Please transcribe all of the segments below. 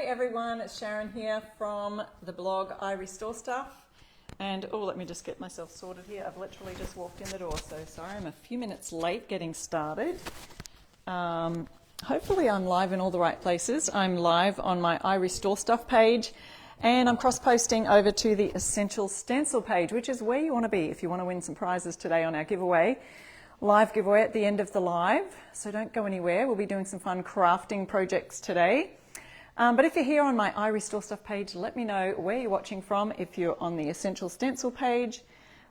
everyone, it's Sharon here from the blog I Restore Stuff. And let me just get myself sorted here. I've literally just walked in the door, so sorry I'm a few minutes late getting started. Hopefully I'm live in all the right places. I'm live on my I Restore Stuff page, and I'm cross-posting over to the Essential Stencil page, which is where you want to be if you want to win some prizes today on our giveaway. Live giveaway at the end of the live, so don't go anywhere. We'll be doing some fun crafting projects today. But if you're here on my I Restore Stuff page, let me know where you're watching from. If you're on the Essential Stencil page,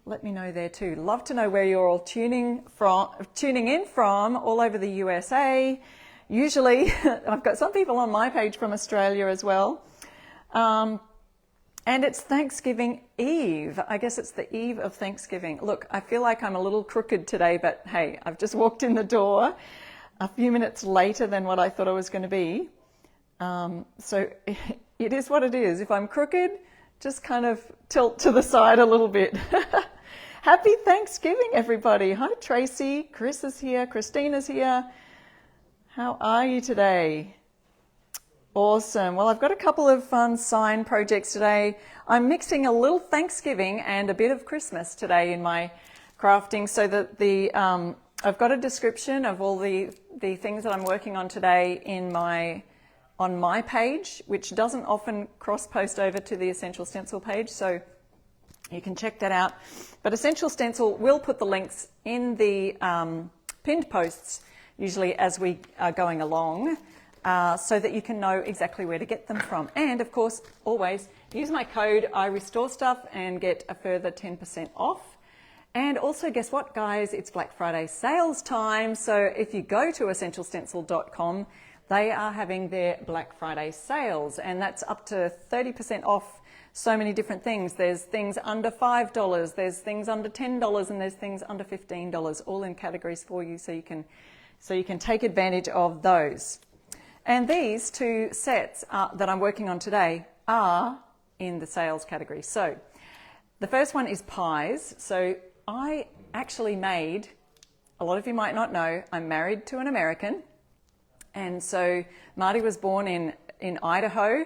let me know there too. Love to know where you're all tuning in from all over the USA. Usually, I've got some people on my page from Australia as well. And it's Thanksgiving Eve. I guess it's the eve of Thanksgiving. Look, I feel like I'm a little crooked today, but hey, I've just walked in the door a few minutes later than what I thought I was going to be. So it is what it is. If I'm crooked, just kind of tilt to the side a little bit. Happy Thanksgiving, everybody. Hi, Tracy. Chris is here. Christina's here. How are you today? Awesome. Well, I've got a couple of fun sign projects today. I'm mixing a little Thanksgiving and a bit of Christmas today in my crafting, so that I've got a description of all the things that I'm working on today on my page, which doesn't often cross-post over to the Essential Stencil page, so you can check that out. But Essential Stencil will put the links in the pinned posts, usually as we are going along, so that you can know exactly where to get them from. And of course, always use my code I Restore Stuff and get a further 10% off. And also, guess what, guys? It's Black Friday sales time. So if you go to essentialstencil.com, they are having their Black Friday sales, and that's up to 30% off so many different things. There's things under $5, there's things under $10, and there's things under $15, all in categories for you, so you can take advantage of those. And these two sets that I'm working on today are in the sales category. So the first one is pies. So I actually made, a lot of you might not know, I'm married to an American. And so Marty was born in Idaho.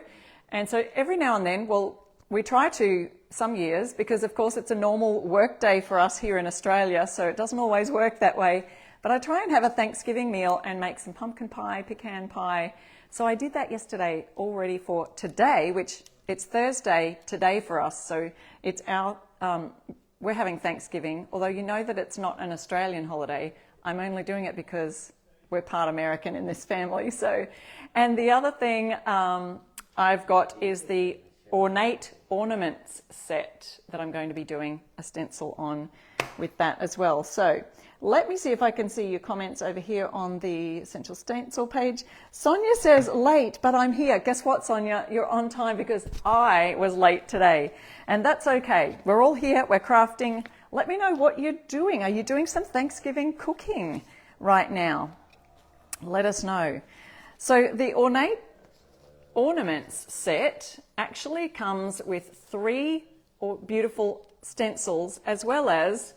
And so every now and then, well, we try to some years, because of course it's a normal work day for us here in Australia, so it doesn't always work that way. But I try and have a Thanksgiving meal and make some pumpkin pie, pecan pie. So I did that yesterday, all ready for today, which it's Thursday today for us. So it's we're having Thanksgiving, although you know that it's not an Australian holiday. I'm only doing it because we're part American in this family. So, and the other thing I've got is the ornate ornaments set that I'm going to be doing a stencil on with that as well. So let me see if I can see your comments over here on the Essential Stencil page. Sonia says late, but I'm here. Guess what, Sonia? You're on time because I was late today, and that's okay. We're all here. We're crafting. Let me know what you're doing. Are you doing some Thanksgiving cooking right now? Let us know. So the ornate ornaments set actually comes with 3 beautiful stencils, as well as,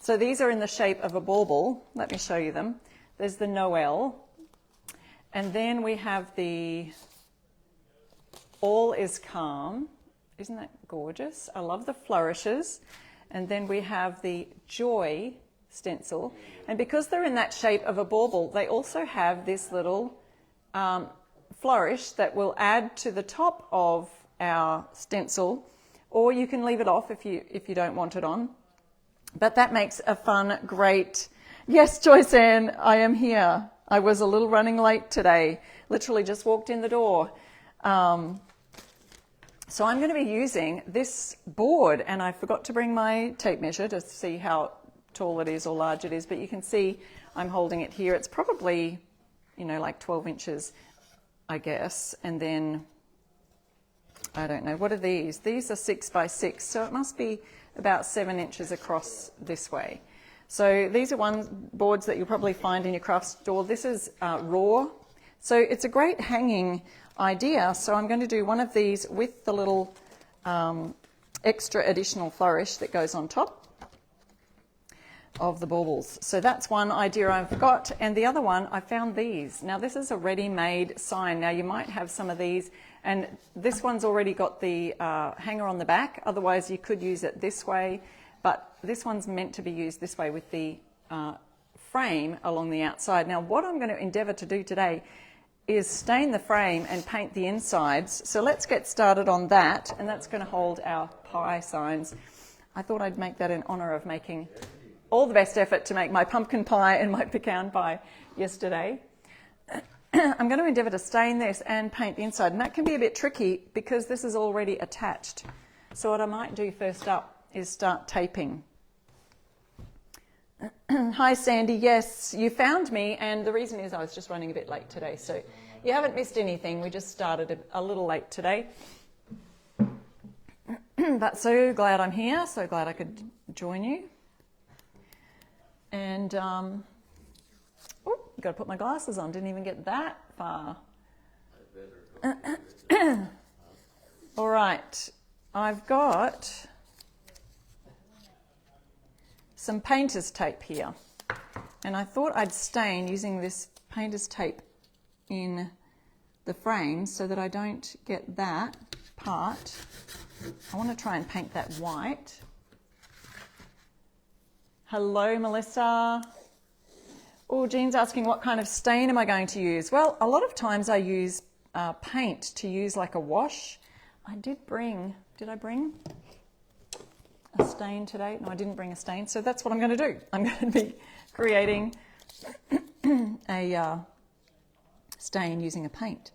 so these are in the shape of a bauble. Let me show you them. There's the Noel, and then we have the All is Calm. Isn't that gorgeous? I love the flourishes. And then we have the Joy stencil, and because they're in that shape of a bauble, they also have this little flourish that will add to the top of our stencil, or you can leave it off if you don't want it on. But that makes a fun, great... Yes, Joyce Ann, I am here. I was a little running late today. Literally just walked in the door. So I'm going to be using this board, and I forgot to bring my tape measure to see how tall it is or large it is, but you can see I'm holding it here. It's probably, like 12 inches, I guess. And then, I don't know, what are these? These are 6 by 6, so it must be about 7 inches across this way. So these are boards that you'll probably find in your craft store. This is raw, so it's a great hanging idea. So I'm going to do one of these with the little extra additional flourish that goes on top. of the baubles. So that's one idea I've got. And the other one, I found these. Now this is a ready-made sign. Now you might have some of these, and this one's already got the hanger on the back. Otherwise you could use it this way, but this one's meant to be used this way with the frame along the outside. Now what I'm going to endeavour to do today is stain the frame and paint the insides. So let's get started on that, and that's going to hold our pie signs. I thought I'd make that in honour of making all the best effort to make my pumpkin pie and my pecan pie yesterday. I'm going to endeavour to stain this and paint the inside, and that can be a bit tricky because this is already attached. So what I might do first up is start taping. Hi Sandy, yes, you found me, and the reason is I was just running a bit late today, so you haven't missed anything. We just started a little late today. But so glad I'm here, so glad I could join you. And, oh, I've got to put my glasses on, didn't even get that far. All right, I've got some painter's tape here, and I thought I'd stain using this painter's tape in the frame so that I don't get that part. I want to try and paint that white. Hello Melissa. Oh, Jean's asking what kind of stain am I going to use? Well, a lot of times I use paint to use like a wash. Did I bring a stain today? No, I didn't bring a stain, so that's what I'm going to do. I'm going to be creating a stain using a paint.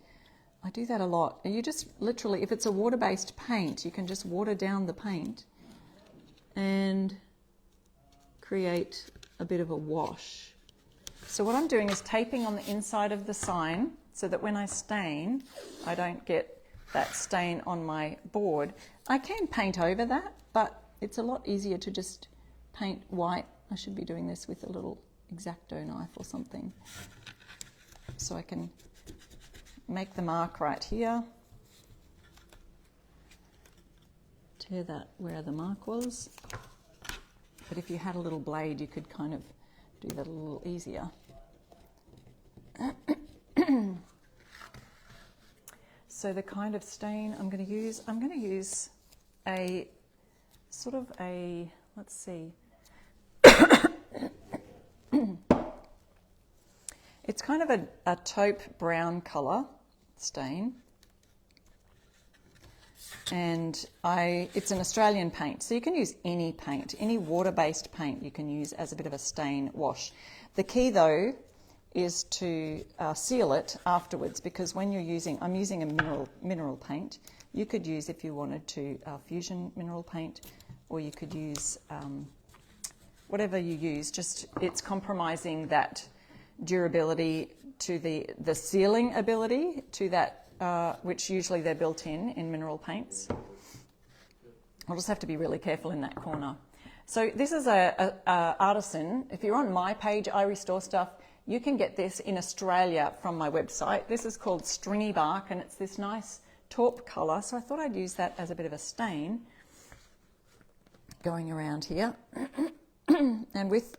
I do that a lot. You just literally, if it's a water-based paint, you can just water down the paint and create a bit of a wash. So what I'm doing is taping on the inside of the sign so that when I stain, I don't get that stain on my board. I can paint over that, but it's a lot easier to just paint white. I should be doing this with a little X-Acto knife or something. So I can make the mark right here. Tear that where the mark was. But if you had a little blade, you could kind of do that a little easier. So the kind of stain I'm going to use a sort of a, let's see, it's kind of a taupe brown colour stain, and it's an Australian paint, so you can use any paint, any water-based paint you can use as a bit of a stain wash. The key though is to seal it afterwards, because when you're using, I'm using a mineral paint. You could use, if you wanted to, fusion mineral paint, or you could use whatever you use, just it's compromising that durability to the sealing ability to that, which usually they're built in mineral paints. I'll just have to be really careful in that corner. So this is a artisan. If you're on my page, I Restore Stuff, you can get this in Australia from my website. This is called Stringy Bark, and it's this nice taupe colour, so I thought I'd use that as a bit of a stain going around here. And with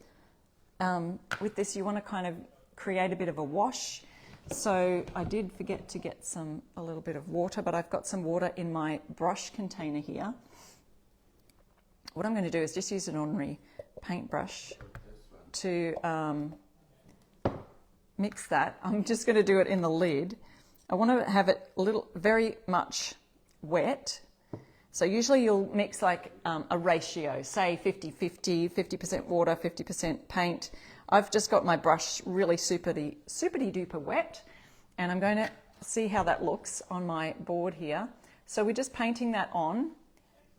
this, you want to kind of create a bit of a wash. So I did forget to get a little bit of water, but I've got some water in my brush container here. What I'm going to do is just use an ordinary paintbrush to mix that. I'm just going to do it in the lid. I want to have it very much wet. So usually you'll mix like a ratio, say 50-50, 50% water, 50% paint. I've just got my brush really superdy duper wet, and I'm going to see how that looks on my board here. So we're just painting that on,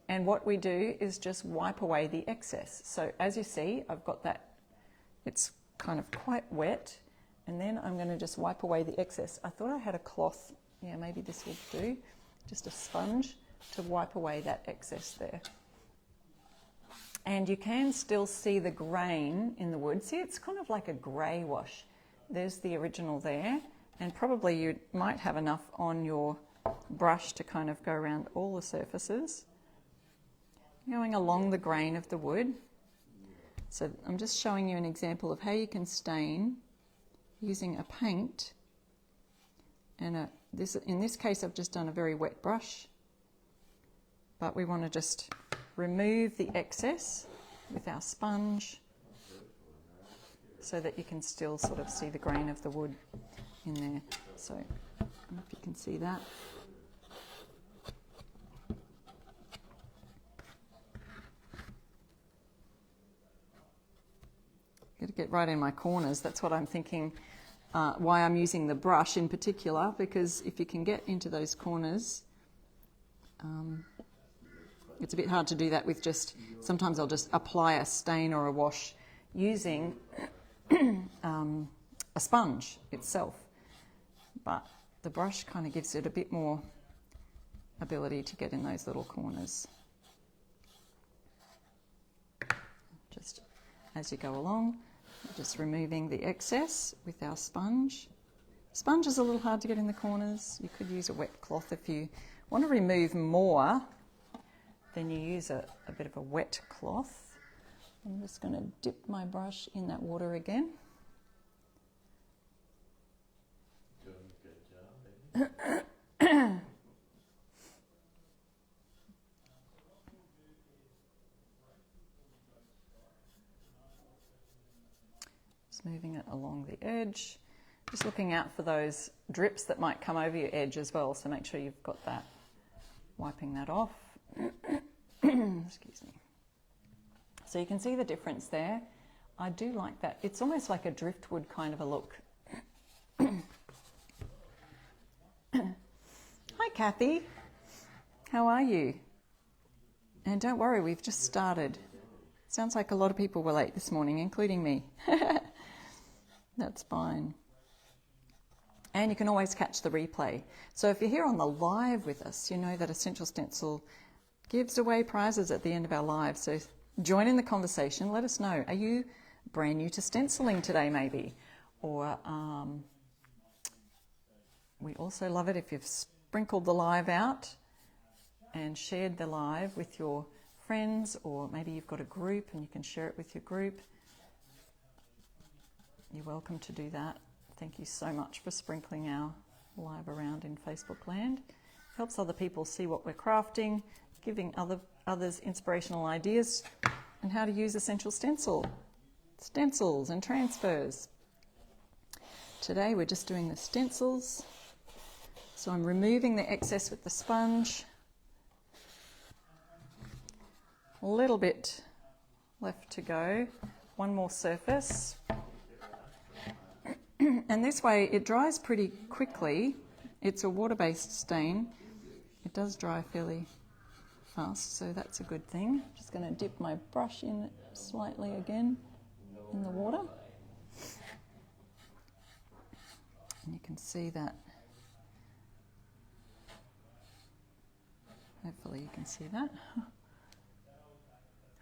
and what we do is just wipe away the excess. So as you see, I've got that, it's kind of quite wet, and then I'm going to just wipe away the excess. I thought I had a cloth, yeah, maybe this will do, just a sponge to wipe away that excess there. And you can still see the grain in the wood. See, it's kind of like a grey wash. There's the original there, and probably you might have enough on your brush to kind of go around all the surfaces, going along the grain of the wood. So I'm just showing you an example of how you can stain using a paint, and in this case I've just done a very wet brush, but we want to just remove the excess with our sponge so that you can still sort of see the grain of the wood in there. So I don't know if you can see that. Got to get right in my corners. That's what I'm thinking, why I'm using the brush in particular, because if you can get into those corners, it's a bit hard to do that with just, sometimes I'll just apply a stain or a wash using a sponge itself. But the brush kind of gives it a bit more ability to get in those little corners. Just as you go along, just removing the excess with our sponge. Sponge is a little hard to get in the corners. You could use a wet cloth if you want to remove more, then you use a bit of a wet cloth. I'm just going to dip my brush in that water again. Just moving it along the edge. Just looking out for those drips that might come over your edge as well, so make sure you've got that. Wiping that off. Excuse me. So you can see the difference there. I do like that. It's almost like a driftwood kind of a look. Hi Kathy, how are you? And don't worry, we've just started. Sounds like a lot of people were late this morning, including me. That's fine. And you can always catch the replay. So if you're here on the live with us, you know that Essential Stencil gives away prizes at the end of our live. So join in the conversation. Let us know. Are you brand new to stenciling today maybe? Or we also love it if you've sprinkled the live out and shared the live with your friends, or maybe you've got a group and you can share it with your group. You're welcome to do that. Thank you so much for sprinkling our live around in Facebook land. Helps other people see what we're crafting, giving others inspirational ideas on how to use Essential Stencil, stencils and transfers. Today we're just doing the stencils. So I'm removing the excess with the sponge. A little bit left to go. One more surface. And this way it dries pretty quickly. It's a water-based stain. It does dry fairly fast, so that's a good thing. Just going to dip my brush in slightly again in the water. And you can see that. Hopefully you can see that.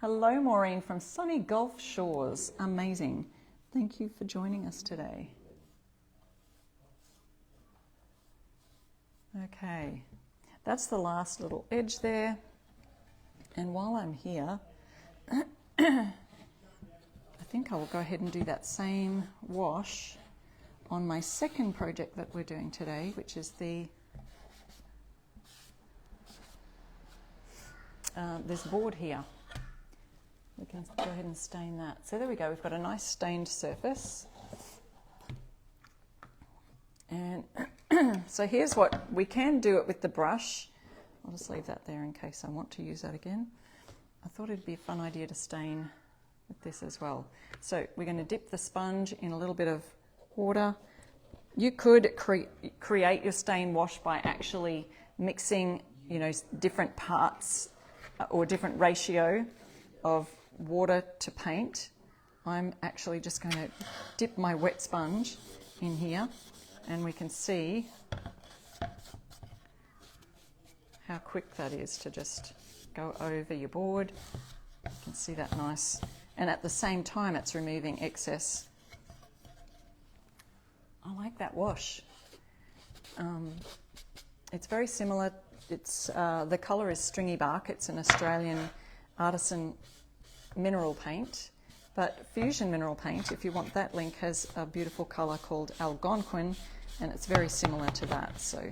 Hello Maureen from sunny Gulf Shores. Amazing. Thank you for joining us today. Okay, that's the last little edge there. And while I'm here, I think I will go ahead and do that same wash on my second project that we're doing today, which is this board here. We can go ahead and stain that. So there we go, we've got a nice stained surface. And so here's what we can do it with the brush. I'll just leave that there in case I want to use that again. I thought it'd be a fun idea to stain with this as well. So we're going to dip the sponge in a little bit of water. You could create your stain wash by actually mixing, different parts or different ratio of water to paint. I'm actually just going to dip my wet sponge in here, and we can see how quick that is to just go over your board. You can see that nice, and at the same time it's removing excess. I like that wash. It's very similar. It's the colour is Stringy Bark. It's an Australian artisan mineral paint, But Fusion Mineral Paint, if you want that link, has a beautiful colour called Algonquin, and it's very similar to that. So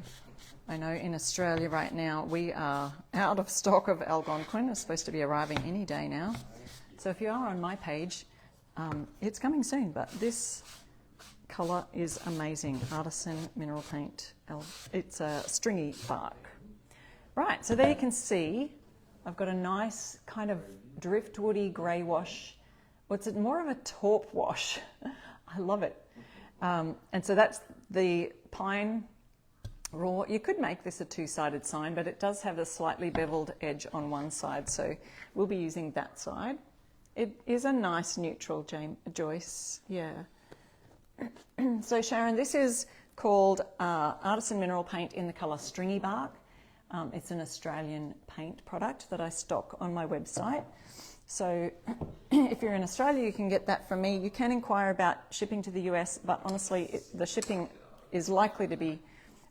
I know in Australia right now we are out of stock of Algonquin. It's supposed to be arriving any day now. So if you are on my page, it's coming soon, but this colour is amazing. Artisan Mineral Paint. It's a stringy bark. Right, so there you can see I've got a nice kind of driftwoody grey wash. Well, it's more of a taupe wash. I love it. And so that's the pine raw. You could make this a two-sided sign, but it does have a slightly beveled edge on one side, so we'll be using that side. It is a nice neutral, Joyce. Yeah. So Sharon, this is called Artisan Mineral Paint in the colour Stringy Bark. It's an Australian paint product that I stock on my website. So if you're in Australia, you can get that from me. You can inquire about shipping to the US, but honestly, the shipping is likely to be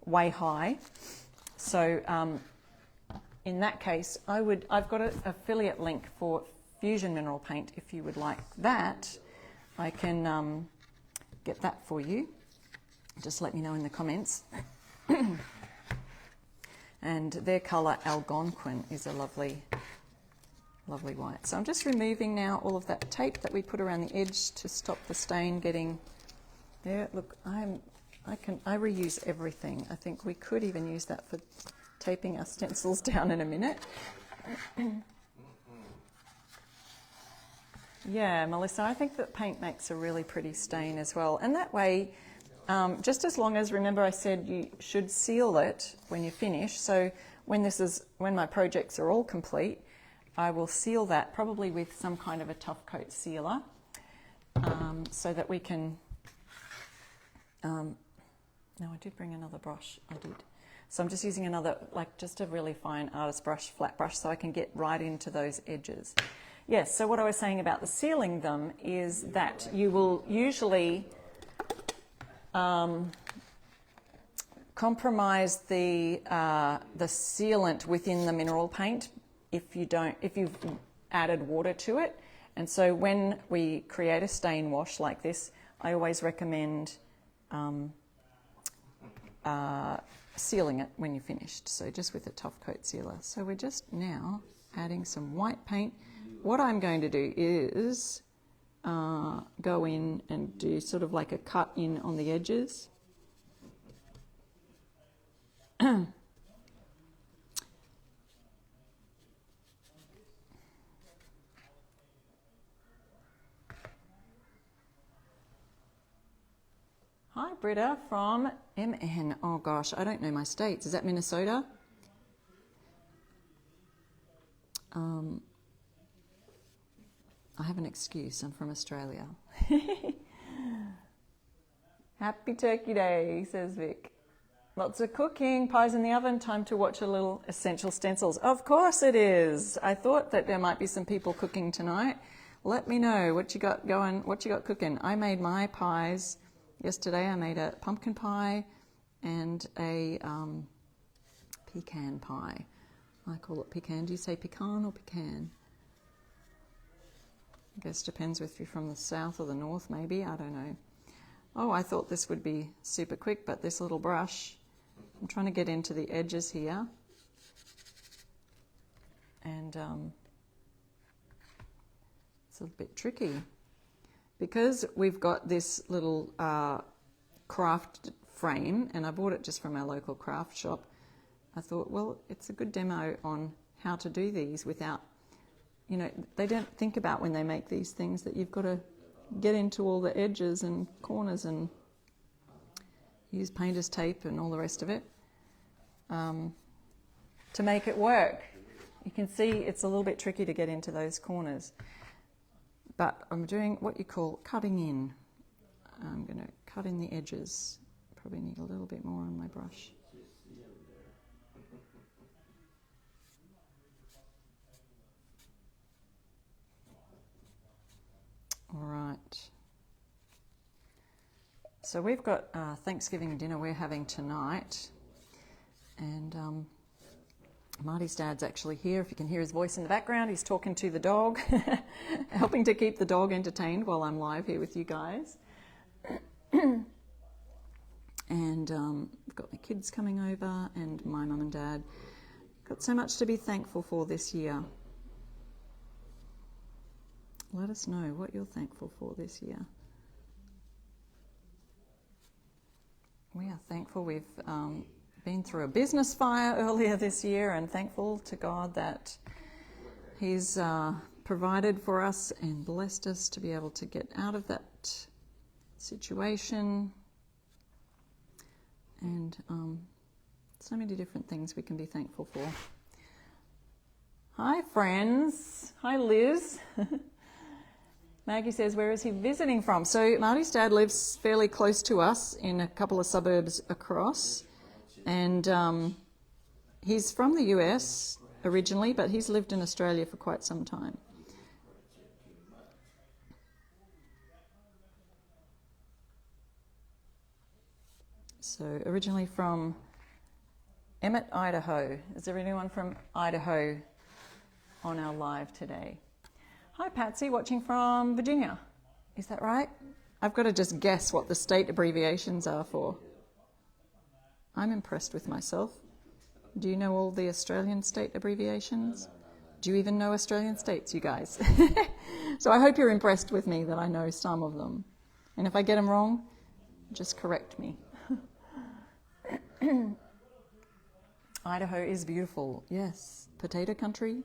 way high. So in that case, I've got an affiliate link for Fusion Mineral Paint. If you would like that, I can get that for you. Just let me know in the comments. And their colour Algonquin is a lovely white. So I'm just removing now all of that tape that we put around the edge to stop the stain getting there. Look, I reuse everything. I think we could even use that for taping our stencils down in a minute. Yeah, Melissa, I think that paint makes a really pretty stain as well. And that way, just as long as, remember I said you should seal it when you finish. So when my projects are all complete, I will seal that probably with some kind of a tough coat sealer, so that we can, no, I did bring another brush, I did. So I'm just using another, just a really fine artist brush, flat brush, so I can get right into those edges. Yes, so what I was saying about the sealing them is that you will usually compromise the sealant within the mineral paint if you've added water to it. And so when we create a stain wash like this, I always recommend sealing it when you're finished. So just with a tough coat sealer. So we're just now adding some white paint. What I'm going to do is go in and do sort of like a cut in on the edges. Hi, Britta from MN. Oh gosh, I don't know my states. Is that Minnesota? I have an excuse. I'm from Australia. Happy Turkey Day, says Vic. Lots of cooking, pies in the oven, time to watch a little Essential Stencils. Of course it is. I thought that there might be some people cooking tonight. Let me know what you got going, what you got cooking. I made my pies yesterday. I made a pumpkin pie and a pecan pie. I call it pecan. Do you say pecan or pecan? I guess depends if you're from the south or the north, maybe. I don't know. Oh, I thought this would be super quick, but this little brush, I'm trying to get into the edges here. And it's a bit tricky. Because we've got this little craft frame, and I bought it just from our local craft shop, I thought, well, it's a good demo on how to do these without, they don't think about when they make these things that you've got to get into all the edges and corners and use painter's tape and all the rest of it to make it work. You can see it's a little bit tricky to get into those corners. But I'm doing what you call cutting in. I'm going to cut in the edges. Probably need a little bit more on my brush. All right. So we've got Thanksgiving dinner we're having tonight. And Marty's dad's actually here. If you can hear his voice in the background, he's talking to the dog, helping to keep the dog entertained while I'm live here with you guys. And I've got my kids coming over and my mum and dad. Got so much to be thankful for this year. Let us know what you're thankful for this year. We are thankful we've been through a business fire earlier this year, and thankful to God that He's provided for us and blessed us to be able to get out of that situation. And so many different things we can be thankful for. Hi, friends. Hi, Liz. Maggie says, where is he visiting from? So Marty's dad lives fairly close to us in a couple of suburbs across. And he's from the US originally, but he's lived in Australia for quite some time. So originally from Emmett, Idaho. Is there anyone from Idaho on our live today? Hi, Patsy, watching from Virginia. Is that right? I've got to just guess what the state abbreviations are for. I'm impressed with myself. Do you know all the Australian state abbreviations? Do you even know Australian states, you guys? So I hope you're impressed with me that I know some of them. And if I get them wrong, just correct me. Idaho is beautiful, yes. Potato country,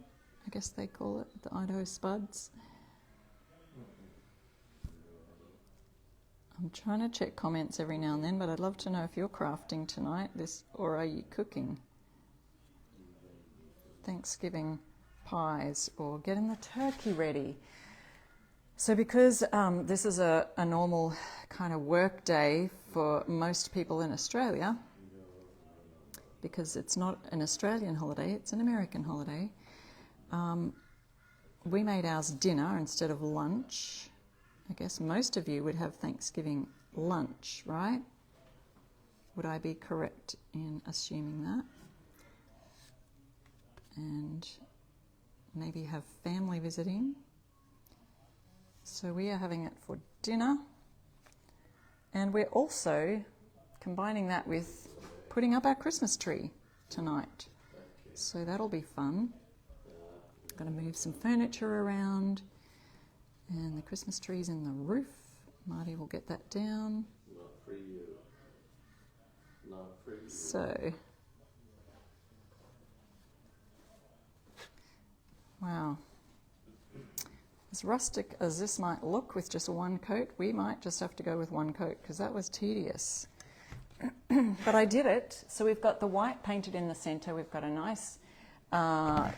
I guess they call it, the Idaho Spuds. I'm trying to check comments every now and then, but I'd love to know if you're crafting tonight, or are you cooking? Thanksgiving pies, or getting the turkey ready. So because this is a normal kind of work day for most people in Australia, because it's not an Australian holiday, it's an American holiday, we made ours dinner instead of lunch. I guess most of you would have Thanksgiving lunch, right? Would I be correct in assuming that? And maybe have family visiting. So we are having it for dinner. And we're also combining that with putting up our Christmas tree tonight. So that'll be fun. I'm going to move some furniture around, and the Christmas tree's in the roof. Marty will get that down. Not for you. Not for you. So, wow. As rustic as this might look with just one coat, we might just have to go with one coat because that was tedious. But I did it. So we've got the white painted in the centre. We've got a nice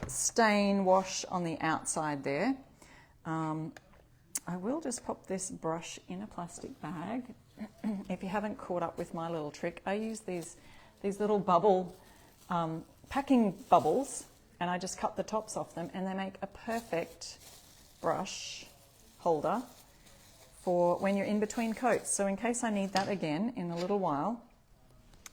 stain wash on the outside there. I will just pop this brush in a plastic bag. If you haven't caught up with my little trick, I use these little bubble packing bubbles, and I just cut the tops off them, and they make a perfect brush holder for when you're in between coats. So in case I need that again in a little while,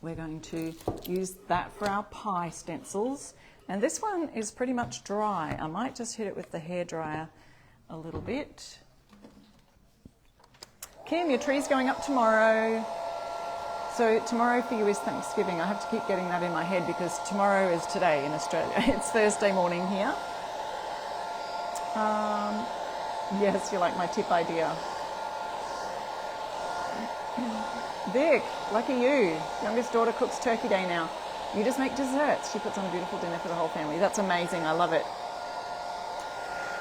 we're going to use that for our pie stencils. And this one is pretty much dry. I might just hit it with the hairdryer a little bit. Kim, your tree's going up tomorrow. So tomorrow for you is Thanksgiving. I have to keep getting that in my head because tomorrow is today in Australia. It's Thursday morning here. Yes, you like my tip idea. Vic, lucky you. Youngest daughter cooks Turkey Day now. You just make desserts. She puts on a beautiful dinner for the whole family. That's amazing. I love it.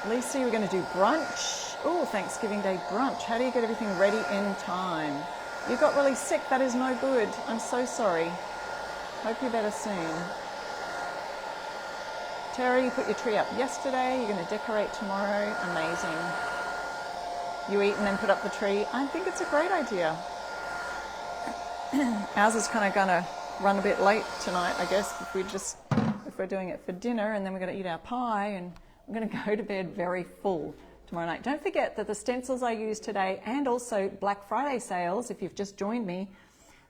Lisa, we're going to do brunch. Oh, Thanksgiving Day brunch. How do you get everything ready in time? You got really sick. That is no good. I'm so sorry. Hope you're better soon. Terry, you put your tree up yesterday. You're going to decorate tomorrow. Amazing. You eat and then put up the tree. I think it's a great idea. Ours is kind of going to run a bit late tonight, I guess, if we're doing it for dinner, and then we're going to eat our pie, and I'm going to go to bed very full tomorrow night. Don't forget that the stencils I used today, and also Black Friday sales, if you've just joined me,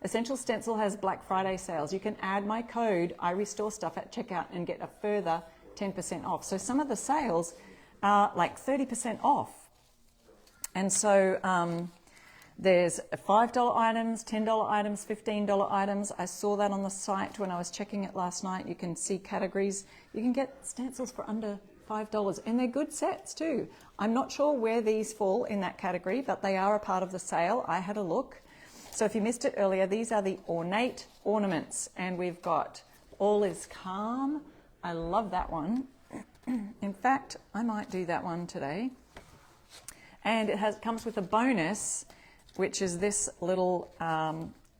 Essential Stencil has Black Friday sales. You can add my code, I restore stuff at checkout and get a further 10% off. So some of the sales are like 30% off. And so there's $5 items, $10 items, $15 items. I saw that on the site when I was checking it last night. You can see categories. You can get stencils for under $5, and they're good sets too. I'm not sure where these fall in that category, but they are a part of the sale. I had a look. So if you missed it earlier, these are the ornate ornaments, and we've got All Is Calm. I love that one. In fact, I might do that one today. And it comes with a bonus, which is this little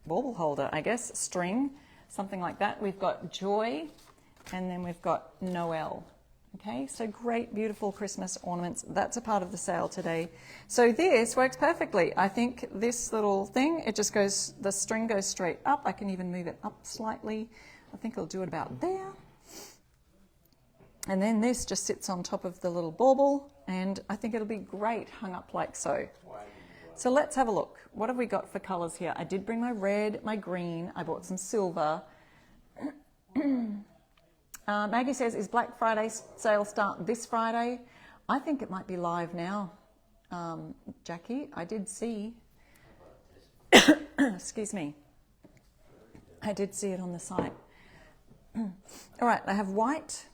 bauble holder, I guess, string, something like that. We've got Joy, and then we've got Noel. Okay, so great, beautiful Christmas ornaments. That's a part of the sale today. So this works perfectly. I think this little thing, it just goes, the string goes straight up. I can even move it up slightly. I think I'll do it about there. And then this just sits on top of the little bauble, and I think it'll be great hung up like so. So let's have a look. What have we got for colours here? I did bring my red, my green. I bought some silver. Maggie says, is Black Friday sale start this Friday? I think it might be live now, Jackie. I did see, excuse me, I did see it on the site. All right, I have white,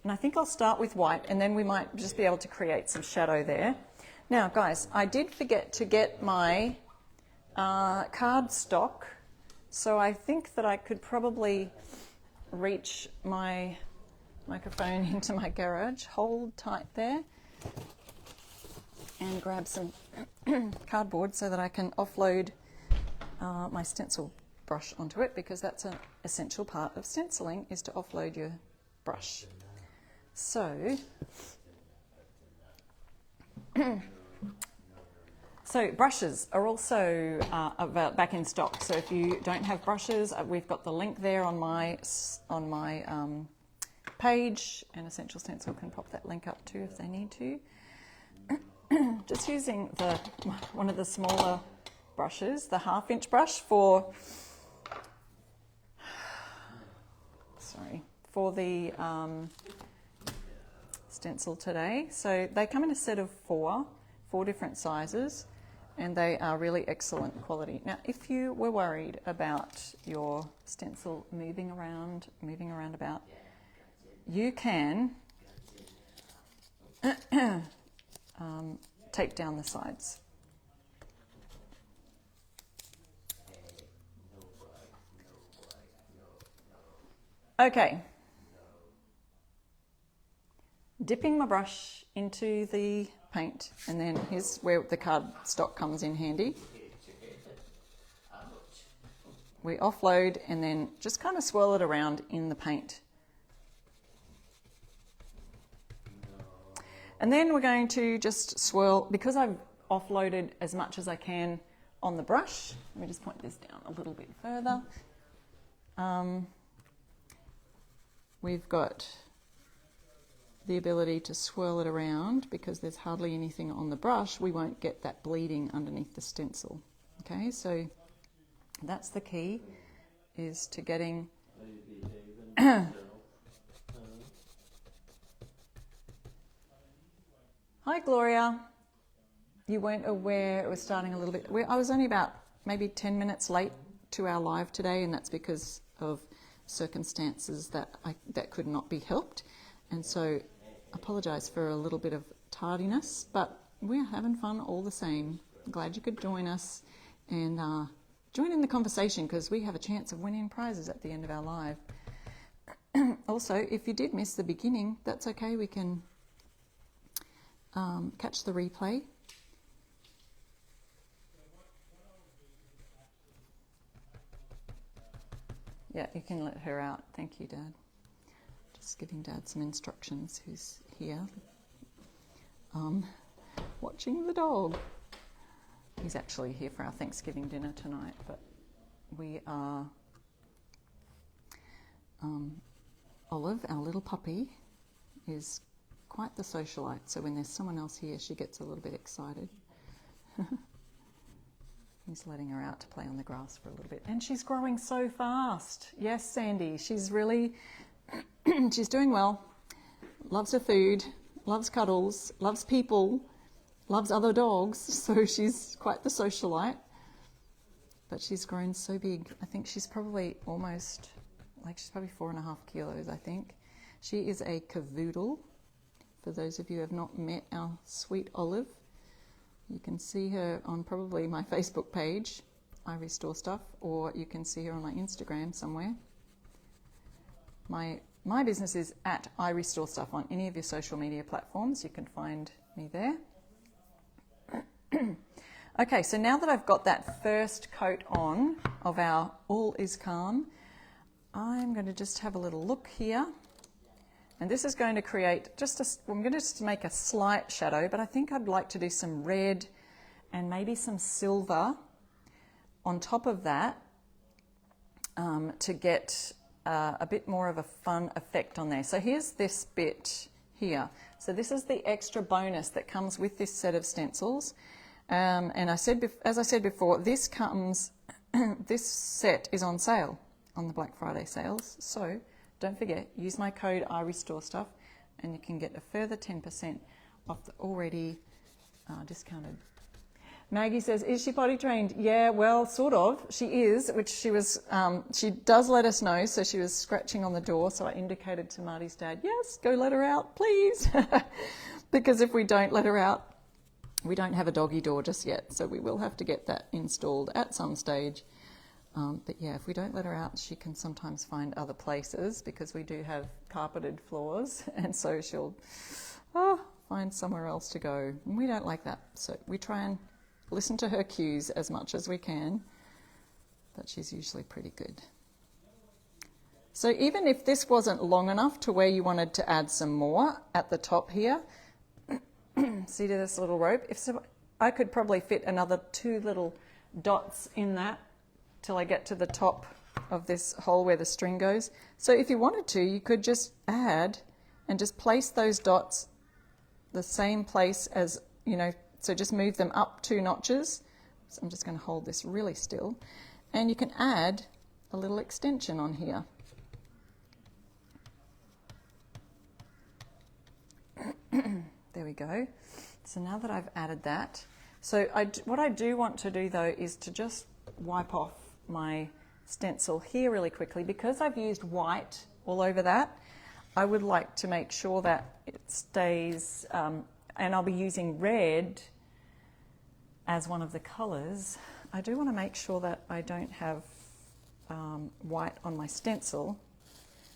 and I think I'll start with white, and then we might just be able to create some shadow there. Now, guys, I did forget to get my card stock, so I think that I could probably reach my microphone into my garage. Hold tight there and grab some cardboard so that I can offload my stencil brush onto it, because that's an essential part of stenciling, is to offload your brush. So brushes are also back in stock. So if you don't have brushes, we've got the link there on my page, and Essential Stencil can pop that link up too if they need to. Just using one of the smaller brushes, the 1/2-inch brush for the stencil today. So they come in a set of four different sizes, and they are really excellent quality. Now, if you were worried about your stencil moving around about, you can tape down the sides. Okay. Dipping my brush into the paint, and then here's where the card stock comes in handy. We offload and then just kind of swirl it around in the paint. And then we're going to just swirl, because I've offloaded as much as I can on the brush. Let me just point this down a little bit further. We've got the ability to swirl it around, because there's hardly anything on the brush. We won't get that bleeding underneath the stencil. Okay, so that's the key, is to getting Hi Gloria, you weren't aware it was starting a little bit. I was only about maybe 10 minutes late to our live today, and that's because of circumstances that could not be helped. And so apologise for a little bit of tardiness, but we're having fun all the same. Glad you could join us and join in the conversation, because we have a chance of winning prizes at the end of our live. Also, if you did miss the beginning, that's okay. We can catch the replay. Yeah, you can let her out. Thank you, Dad. Just giving Dad some instructions, who's here watching the dog. He's actually here for our Thanksgiving dinner tonight, but we are Olive, our little puppy, is quite the socialite, so when there's someone else here, she gets a little bit excited. He's letting her out to play on the grass for a little bit. And she's growing so fast. Yes, Sandy, she's really, she's doing well. Loves her food, loves cuddles, loves people, loves other dogs. So she's quite the socialite. But she's grown so big. I think she's probably almost, she's probably 4.5 kilos, I think. She is a cavoodle. For those of you who have not met our sweet Olive, you can see her on probably my Facebook page, I Restore Stuff, or you can see her on my Instagram somewhere. My business is at I Restore Stuff on any of your social media platforms. You can find me there. Okay, so now that I've got that first coat on of our All Is Calm, I'm going to just have a little look here. And this is going to create I'm going to just make a slight shadow, but I think I'd like to do some red and maybe some silver on top of that to get a bit more of a fun effect on there. So here's this bit here. So this is the extra bonus that comes with this set of stencils. And as I said before, this set is on sale on the Black Friday sales. So don't forget, use my code I Restore Stuff, and you can get a further 10% off the already discounted. Maggie says, "Is she potty trained?" Yeah, well, sort of. She is, which she was. She does let us know. So she was scratching on the door. So I indicated to Marty's dad, "Yes, go let her out, please," because if we don't let her out, we don't have a doggy door just yet. So we will have to get that installed at some stage. But yeah, if we don't let her out, she can sometimes find other places because we do have carpeted floors, and so she'll find somewhere else to go. And we don't like that. So we try and listen to her cues as much as we can, but she's usually pretty good. So even if this wasn't long enough to where you wanted to add some more at the top here, see this little rope? I could probably fit another 2 little dots in that till I get to the top of this hole where the string goes. So if you wanted to, you could just add and just place those dots the same place as, so just move them up 2 notches. So I'm just going to hold this really still. And you can add a little extension on here. There we go. So now that I've added that, so what I do want to do though is to just wipe off my stencil here really quickly. Because I've used white all over that, I would like to make sure that it stays, and I'll be using red as one of the colours. I do want to make sure that I don't have white on my stencil,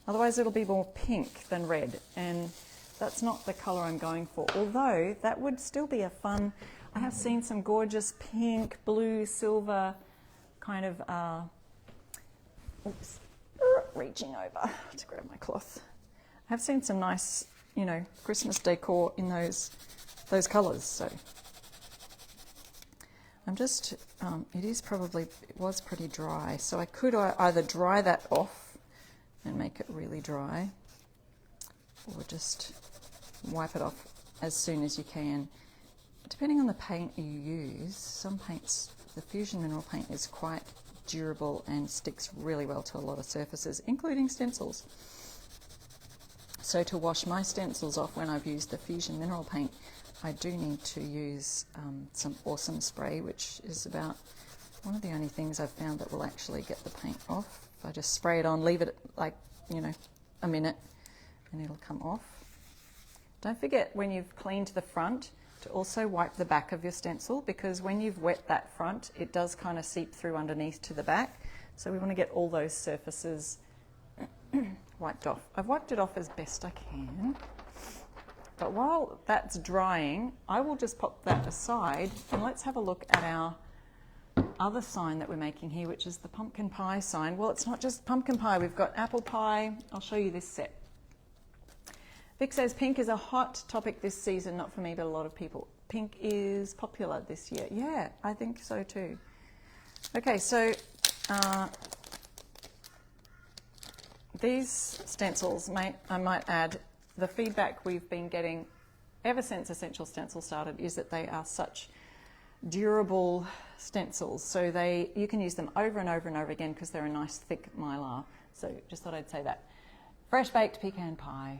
otherwise it'll be more pink than red, and that's not the colour I'm going for, although that would still be a fun. I have seen some gorgeous pink, blue, silver kind of, reaching over to grab my cloth. I have seen some nice, Christmas decor in those colours. So I'm just, it was pretty dry. So I could either dry that off and make it really dry, or just wipe it off as soon as you can. Depending on the paint you use, some paints, the Fusion Mineral Paint is quite durable and sticks really well to a lot of surfaces, including stencils. So to wash my stencils off when I've used the Fusion Mineral Paint, I do need to use some awesome spray, which is about one of the only things I've found that will actually get the paint off. If I just spray it on, leave it a minute, and it'll come off. Don't forget, when you've cleaned the front, to also wipe the back of your stencil, because when you've wet that front, it does kind of seep through underneath to the back. So we want to get all those surfaces wiped off. I've wiped it off as best I can. But while that's drying, I will just pop that aside, and let's have a look at our other sign that we're making here, which is the pumpkin pie sign. Well, it's not just pumpkin pie, we've got apple pie. I'll show you this set. Vic says pink is a hot topic this season, not for me, but a lot of people. Pink is popular this year. Yeah, I think so too. Okay, so these stencils, I might add, the feedback we've been getting ever since Essential Stencil started is that they are such durable stencils. So you can use them over and over and over again because they're a nice thick mylar. So just thought I'd say that. Fresh baked pecan pie,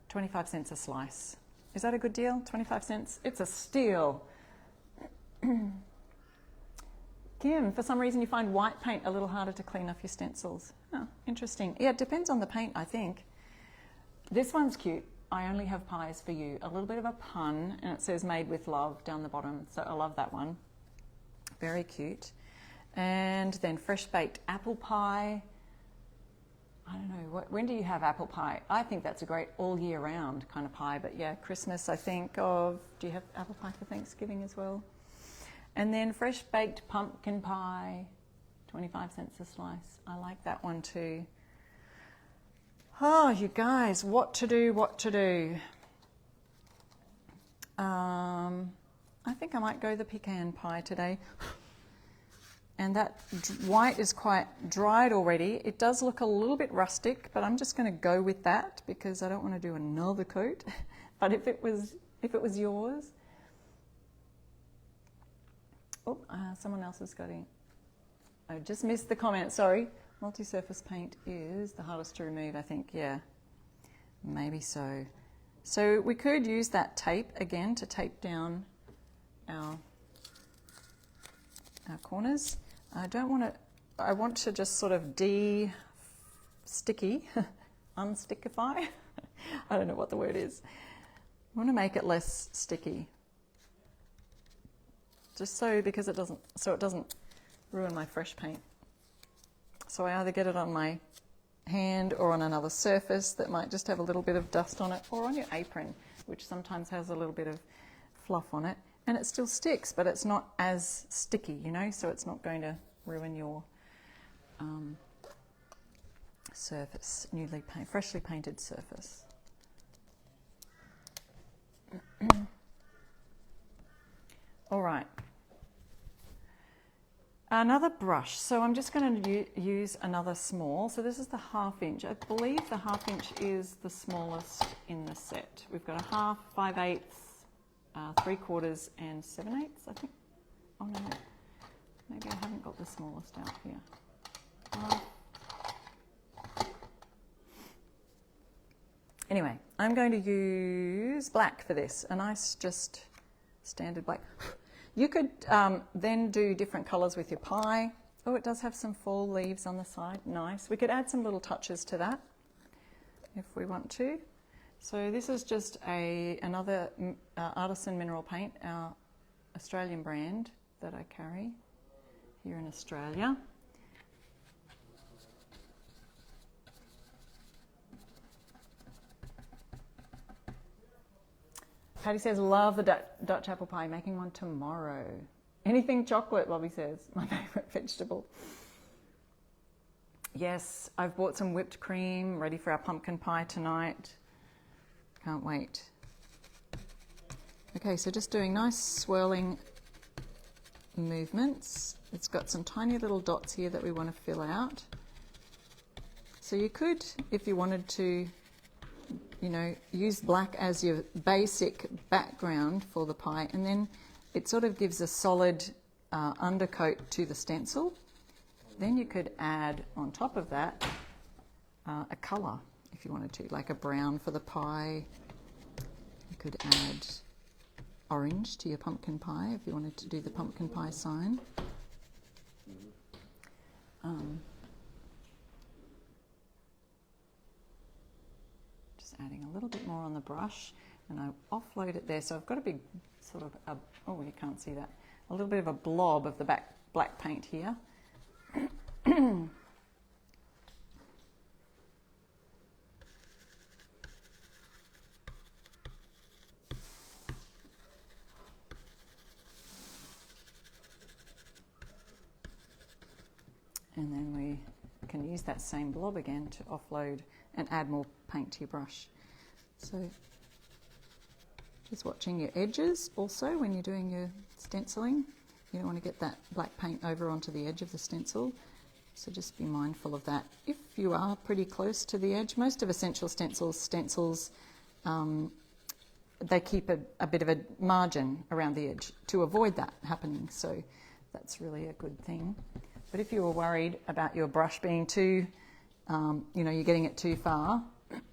25 cents a slice. Is that a good deal? 25 cents? It's a steal. Kim, for some reason you find white paint a little harder to clean off your stencils. Oh, interesting. Yeah, it depends on the paint, I think. This one's cute. I only have pies for you. A little bit of a pun, and it says made with love down the bottom. So I love that one. Very cute. And then fresh baked apple pie. I don't know, when do you have apple pie? I think that's a great all year round kind of pie, but yeah, Christmas I think of. Do you have apple pie for Thanksgiving as well? And then fresh baked pumpkin pie, 25 cents a slice. I like that one too. Oh, you guys, what to do. I think I might go the pecan pie today. And that white is quite dried already. It does look a little bit rustic, but I'm just going to go with that because I don't want to do another coat. But if it was yours, oh, someone else has got it. I just missed the comment. Sorry. Multi-surface paint is the hardest to remove, I think. Yeah, maybe so. So we could use that tape again to tape down our corners. I want to just sort of de-sticky, unstickify. I don't know what the word is. I want to make it less sticky. Just because it doesn't ruin my fresh paint. So I either get it on my hand or on another surface that might just have a little bit of dust on it, or on your apron, which sometimes has a little bit of fluff on it. And it still sticks, but it's not as sticky, so it's not going to ruin your surface, freshly painted surface. All right. Another brush. So I'm just going to use another small. So this is the 1/2 inch. I believe the 1/2 inch is the smallest in the set. We've got a 1/2, 5/8, 3/4 and 7/8, I think. Oh no, maybe I haven't got the smallest out here. Anyway, I'm going to use black for this, a nice just standard black. You could then do different colours with your pie. Oh, it does have some fall leaves on the side. Nice. We could add some little touches to that if we want to. So this is just another artisan mineral paint, our Australian brand that I carry here in Australia. Patty says, love the Dutch apple pie, making one tomorrow. Anything chocolate, Bobby says, my favourite vegetable. Yes, I've bought some whipped cream, ready for our pumpkin pie tonight. Can't wait. Okay, so just doing nice swirling movements. It's got some tiny little dots here that we want to fill out. So you could, if you wanted to, use black as your basic background for the pie, and then it sort of gives a solid undercoat to the stencil. Then you could add on top of that a colour if you wanted to, like a brown for the pie. You could add orange to your pumpkin pie if you wanted to do the pumpkin pie sign. Adding a little bit more on the brush, and I offload it there. So I've got a big sort of, oh, you can't see that, a little bit of a blob of the black paint here. And then we can use that same blob again to offload and add more paint to your brush. So just watching your edges also when you're doing your stenciling. You don't want to get that black paint over onto the edge of the stencil, so just be mindful of that. If you are pretty close to the edge, most of Essential Stencils they keep a bit of a margin around the edge to avoid that happening. So that's really a good thing. But if you were worried about your brush being too, you're getting it too far,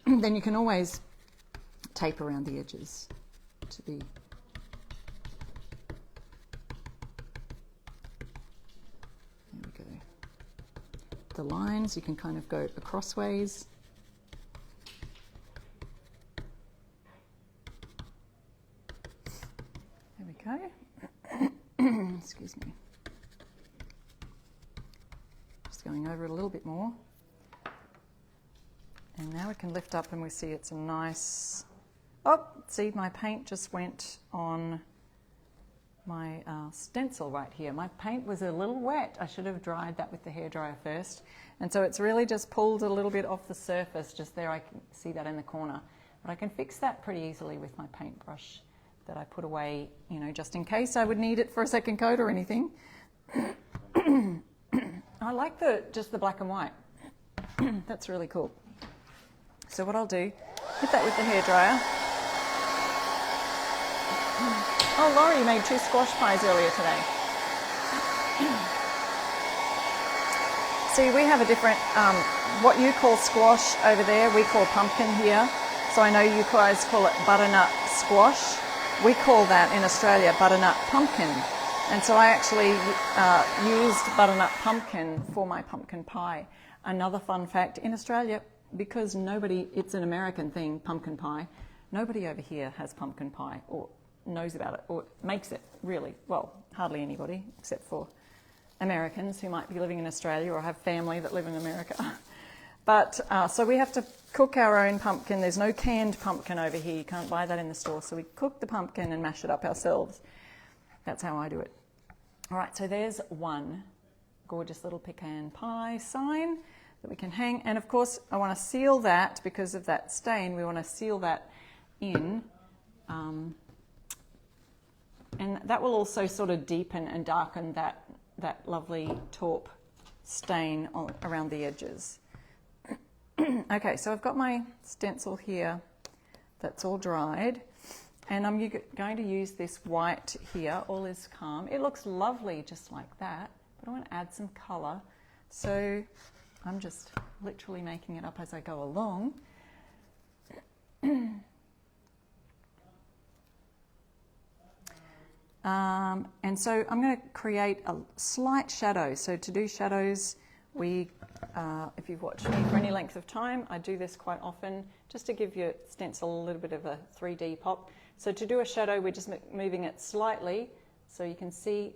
then you can always tape around the edges to be. There we go. The lines, you can kind of go acrossways. There we go. Excuse me. Just going over it a little bit more. And now we can lift up and we see it's a nice... Oh, see, my paint just went on my stencil right here. My paint was a little wet. I should have dried that with the hairdryer first. And so it's really just pulled a little bit off the surface just there. I can see that in the corner. But I can fix that pretty easily with my paintbrush that I put away, just in case I would need it for a second coat or anything. I like just the black and white. That's really cool. So what I'll do, hit that with the hairdryer. Oh, Laurie made 2 squash pies earlier today. See, we have a different, what you call squash over there, we call pumpkin here. So I know you guys call it butternut squash. We call that in Australia butternut pumpkin. And so I actually used butternut pumpkin for my pumpkin pie. Another fun fact, in Australia, because it's an American thing, pumpkin pie, nobody over here has pumpkin pie or knows about it or makes it, really. Well, hardly anybody except for Americans who might be living in Australia or have family that live in America. But so we have to cook our own pumpkin. There's no canned pumpkin over here. You can't buy that in the store. So we cook the pumpkin and mash it up ourselves. That's how I do it. All right, so there's one gorgeous little pecan pie sign that we can hang. And of course, I want to seal that because of that stain. We want to seal that in. And that will also sort of deepen and darken that lovely taupe stain around the edges. Okay, so I've got my stencil here that's all dried. And I'm going to use this white here, All Is Calm. It looks lovely just like that, but I want to add some colour. So I'm just literally making it up as I go along. And so I'm going to create a slight shadow. So to do shadows, if you've watched me for any length of time, I do this quite often just to give your stencil a little bit of a 3D pop. So to do a shadow, we're just moving it slightly so you can see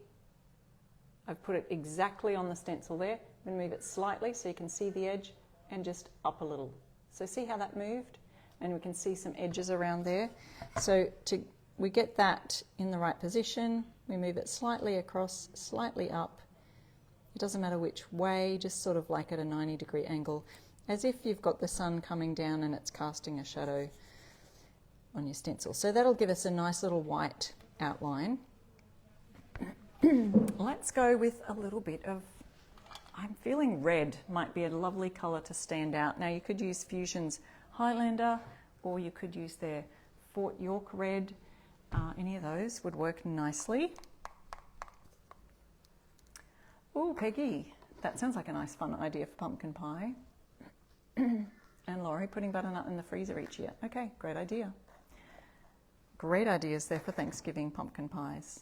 I've put it exactly on the stencil there. I'm going to move it slightly so you can see the edge and just up a little. So see how that moved? And we can see some edges around there. So we get that in the right position. We move it slightly across, slightly up. It doesn't matter which way, just sort of like at a 90-degree angle, as if you've got the sun coming down and it's casting a shadow on your stencil. So that'll give us a nice little white outline. Let's go with a little bit of, I'm feeling red might be a lovely colour to stand out. Now you could use Fusion's Highlander, or you could use their Fort York red. Any of those would work nicely. Oh, Peggy, that sounds like a nice fun idea for pumpkin pie. And Laurie, putting butternut in the freezer each year. Okay, great idea. Great ideas there for Thanksgiving pumpkin pies.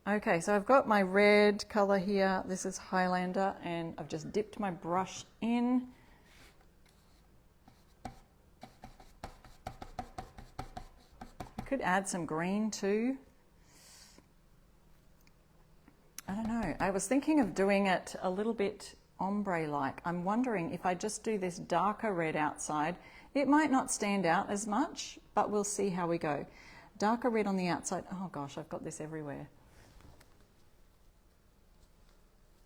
Okay, so I've got my red colour here. This is Highlander, and I've just dipped my brush in. I could add some green too. I don't know. I was thinking of doing it a little bit ombre-like. I'm wondering if I just do this darker red outside, it might not stand out as much, but we'll see how we go. Darker red on the outside. Oh gosh, I've got this everywhere.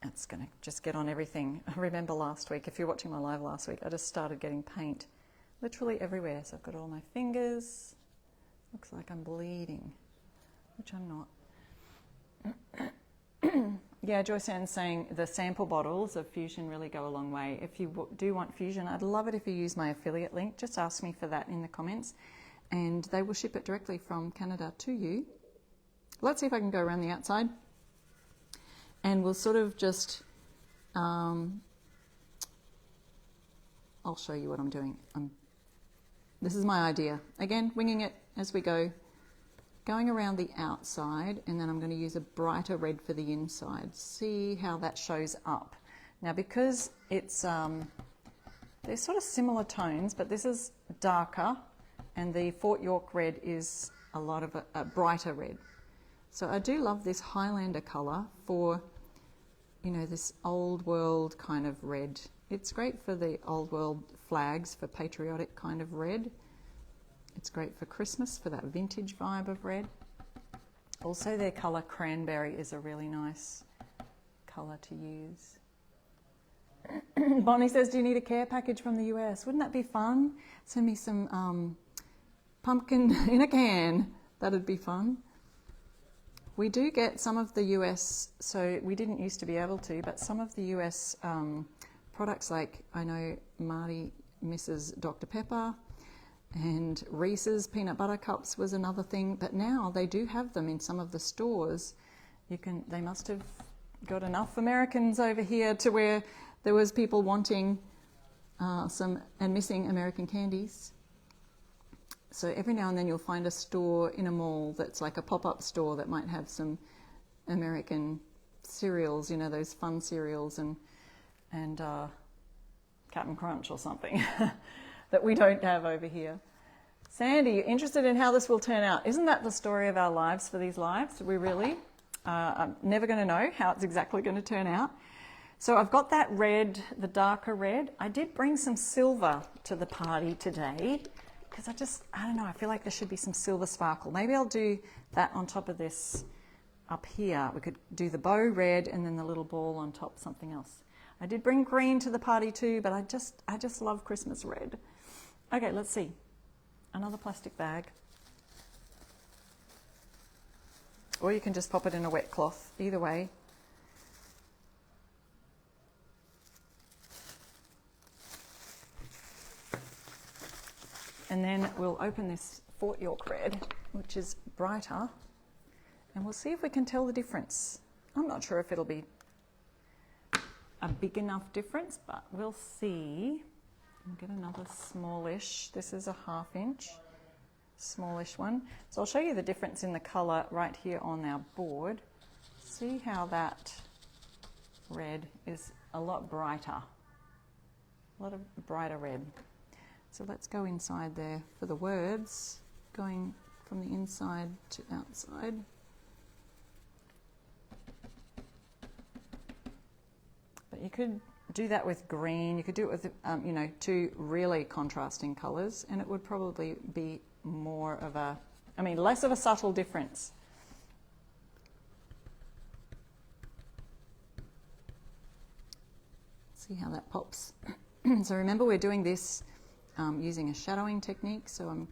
It's going to just get on everything. I remember last week, if you're watching my live last week, I just started getting paint literally everywhere. So I've got all my fingers. Looks like I'm bleeding, which I'm not. Yeah, Joyce Ann's saying the sample bottles of Fusion really go a long way. If you do want Fusion, I'd love it if you use my affiliate link. Just ask me for that in the comments and they will ship it directly from Canada to you. Let's see if I can go around the outside and we'll sort of just, I'll show you what I'm doing. This is my idea. Again, winging it as we go. Going around the outside, and then I'm going to use a brighter red for the inside. See how that shows up. Now, because it's they're sort of similar tones, but this is darker, and the Fort York red is a lot of a brighter red. So I do love this Highlander colour for, you know, this old world kind of red. It's great for the old world flags, for patriotic kind of red. It's great for Christmas, for that vintage vibe of red. Also, their colour cranberry is a really nice colour to use. Bonnie says, do you need a care package from the US? Wouldn't that be fun? Send me some pumpkin in a can. That'd be fun. We do get some of the US, so we didn't used to be able to, but some of the US products, like I know Marty misses Dr. Pepper, and Reese's peanut butter cups was another thing, but now they do have them in some of the stores. They must have got enough Americans over here to where there was people wanting some and missing American candies. So every now and then you'll find a store in a mall that's like a pop-up store that might have some American cereals, you know, those fun cereals and Cap'n Crunch or something. That we don't have over here. Sandy, you're interested in how this will turn out. Isn't that the story of our lives for these lives? We really I'm never going to know how it's exactly going to turn out. So I've got that red, the darker red. I did bring some silver to the party today because I don't know, I feel like there should be some silver sparkle. Maybe I'll do that on top of this up here. We could do the bow red and then the little ball on top, something else. I did bring green to the party too, but I just love Christmas red. Okay, let's see. Another plastic bag. Or you can just pop it in a wet cloth, either way. And then we'll open this Fort York red, which is brighter, and we'll see if we can tell the difference. I'm not sure if it'll be a big enough difference, but we'll see. I'll get another smallish. This is a 1/2 inch, smallish one. So I'll show you the difference in the colour right here on our board. See how that red is a lot brighter, a lot of brighter red. So let's go inside there for the words, going from the inside to outside. But you could do that with green. You could do it with, you know, 2 really contrasting colours, and it would probably be more of a, less of a subtle difference. See how that pops. So remember, we're doing this using a shadowing technique. So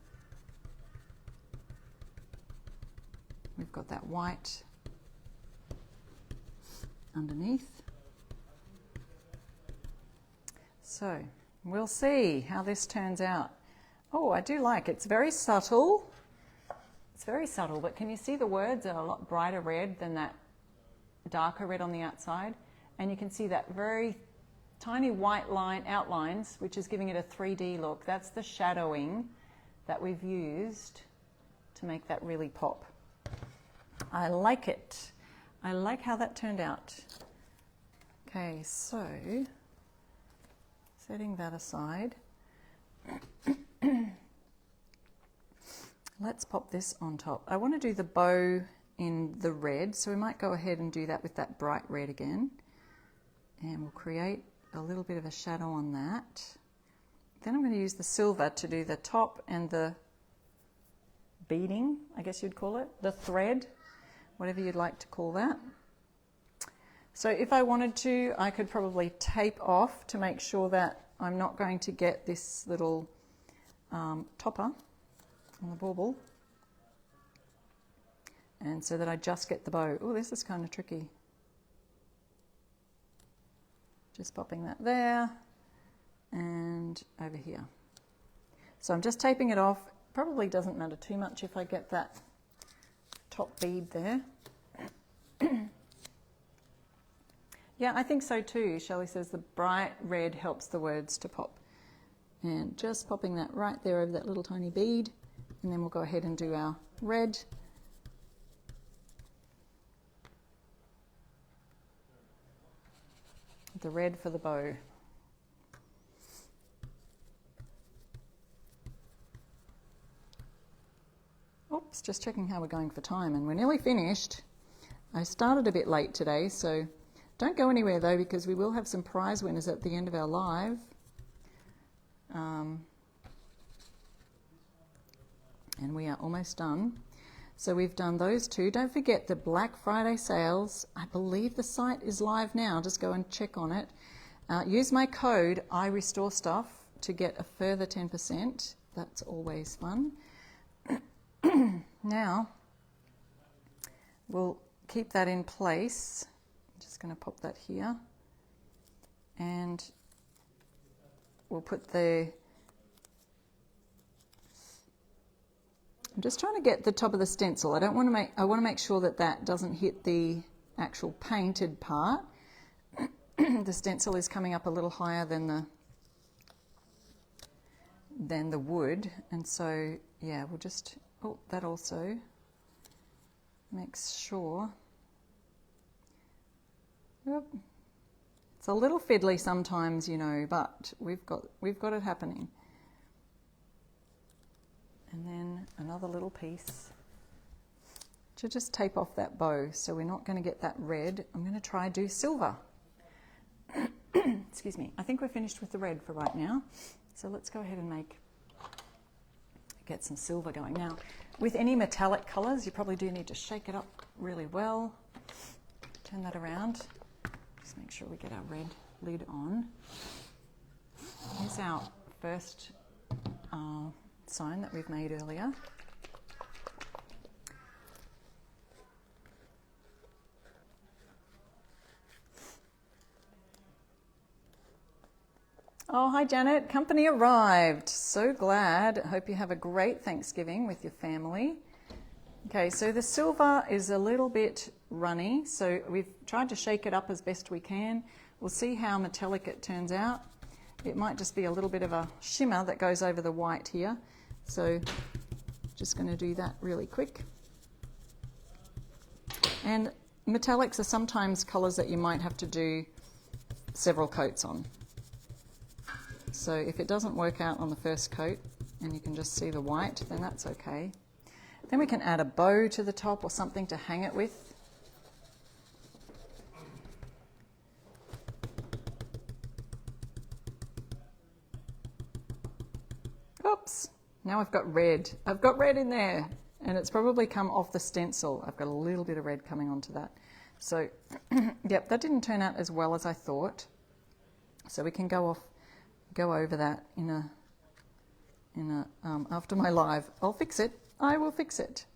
we've got that white underneath. So we'll see how this turns out. Oh, I do like it. It's very subtle. It's very subtle, but can you see the words are a lot brighter red than that darker red on the outside? And you can see that very tiny white line outlines, which is giving it a 3D look. That's the shadowing that we've used to make that really pop. I like it. I like how that turned out. Okay, so setting that aside, let's pop this on top. I want to do the bow in the red, so we might go ahead and do that with that bright red again. And we'll create a little bit of a shadow on that. Then I'm going to use the silver to do the top and the beading, I guess you'd call it, the thread, whatever you'd like to call that. So if I wanted to, I could probably tape off to make sure that I'm not going to get this little topper on the bauble, and so that I just get the bow. Oh, this is kind of tricky. Just popping that there and over here. So I'm just taping it off. Probably doesn't matter too much if I get that top bead there. Yeah, I think so too. Shelley says the bright red helps the words to pop. And just popping that right there over that little tiny bead. And then we'll go ahead and do our red. The red for the bow. Oops, just checking how we're going for time, and we're nearly finished. I started a bit late today, so don't go anywhere though, because we will have some prize winners at the end of our live. And we are almost done. So we've done those two. Don't forget the Black Friday sales. I believe the site is live now. Just go and check on it. Use my code IRestoreStuff to get a further 10%. That's always fun. Now, we'll keep that in place. I'm just going to pop that here. And we'll put the... I'm just trying to get the top of the stencil. I want to make sure that that doesn't hit the actual painted part. The stencil is coming up a little higher than the wood, and so yeah, we'll just that also makes sure. Yep. It's a little fiddly sometimes, you know, but we've got it happening. And then another little piece to just tape off that bow, so we're not going to get that red. I'm going to try do silver. Excuse me. I think we're finished with the red for right now. So let's go ahead and get some silver going. Now, with any metallic colours, you probably do need to shake it up really well. Turn that around. Just make sure we get our red lid on. Here's our first sign that we've made earlier. Oh, hi Janet, company arrived. So glad. Hope you have a great Thanksgiving with your family. Okay, so the silver is a little bit runny, so we've tried to shake it up as best we can. We'll see how metallic it turns out. It might just be a little bit of a shimmer that goes over the white here. So just going to do that really quick. And metallics are sometimes colours that you might have to do several coats on. So if it doesn't work out on the first coat and you can just see the white, then that's okay. Then we can add a bow to the top or something to hang it with. Oops, now I've got red. I've got red in there, and it's probably come off the stencil. I've got a little bit of red coming onto that. So, yep, that didn't turn out as well as I thought. So we can go over that after my live. I'll fix it. I will fix it.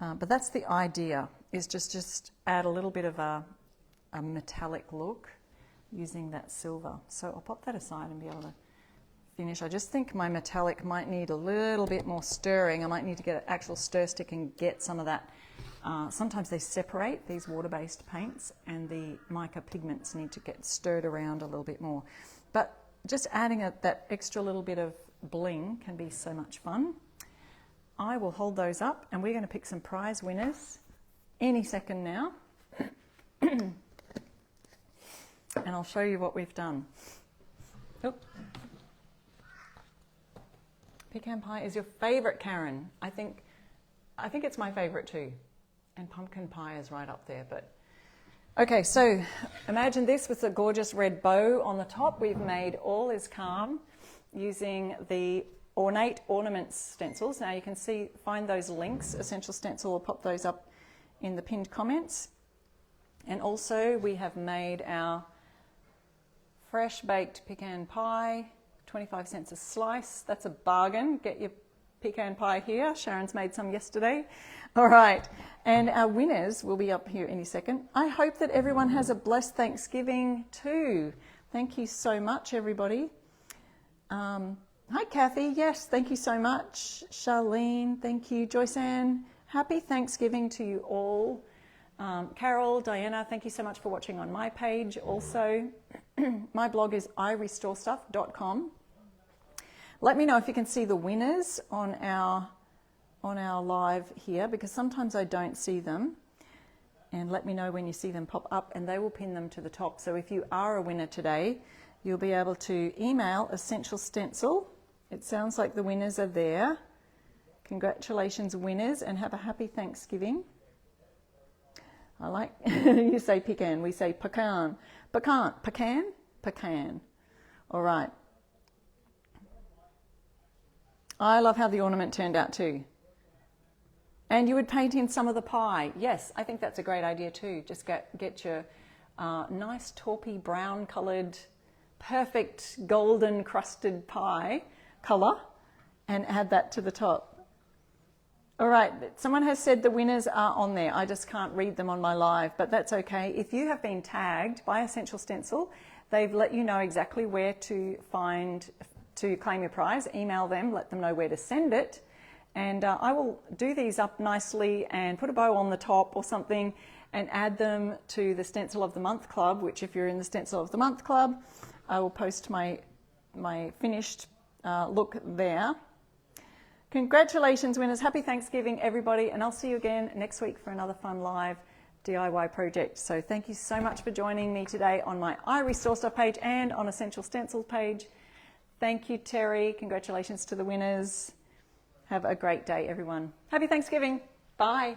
But that's the idea, is just add a little bit of a metallic look using that silver. So I'll pop that aside and be able to finish. I just think my metallic might need a little bit more stirring. I might need to get an actual stir stick and get some of that. Sometimes they separate, these water-based paints, and the mica pigments need to get stirred around a little bit more. But just adding that extra little bit of bling can be so much fun. I will hold those up, and we're going to pick some prize winners any second now. And I'll show you what we've done. Oh. Pecan pie is your favourite, Karen. I think it's my favourite too. And pumpkin pie is right up there. But okay, so imagine this with a gorgeous red bow on the top. We've made All Is Calm using the Ornate Ornaments stencils. Now you can find those links. Essential Stencil will pop those up in the pinned comments. And also we have made our fresh baked pecan pie, 25 cents a slice. That's a bargain. Get your pecan pie here. Sharon's made some yesterday. All right, and our winners will be up here any second. I hope that everyone has a blessed Thanksgiving too. Thank you so much, everybody. Hi, Kathy. Yes, thank you so much. Charlene, thank you. Joyce Ann, happy Thanksgiving to you all. Carol, Diana, thank you so much for watching on my page. Also, my blog is irestorestuff.com. Let me know if you can see the winners on our live here, because sometimes I don't see them. And let me know when you see them pop up, and they will pin them to the top. So if you are a winner today, you'll be able to email Essential Stencil. It sounds like the winners are there. Congratulations, winners, and have a happy Thanksgiving. I like, you say pecan, we say pecan. Pecan, pecan, pecan. All right. I love how the ornament turned out too. And you would paint in some of the pie. Yes, I think that's a great idea too. Just get your nice taupey brown coloured, perfect golden crusted pie colour and add that to the top. All right, someone has said the winners are on there. I just can't read them on my live, but that's okay. If you have been tagged by Essential Stencil, they've let you know exactly where to find to claim your prize. Email them, let them know where to send it. And I will do these up nicely and put a bow on the top or something and add them to the Stencil of the Month Club, which if you're in the Stencil of the Month Club, I will post my finished look there. Congratulations, winners. Happy Thanksgiving, everybody. And I'll see you again next week for another fun live DIY project. So thank you so much for joining me today on my iRestore Stuff page and on Essential Stencils page. Thank you, Terry. Congratulations to the winners. Have a great day, everyone. Happy Thanksgiving. Bye.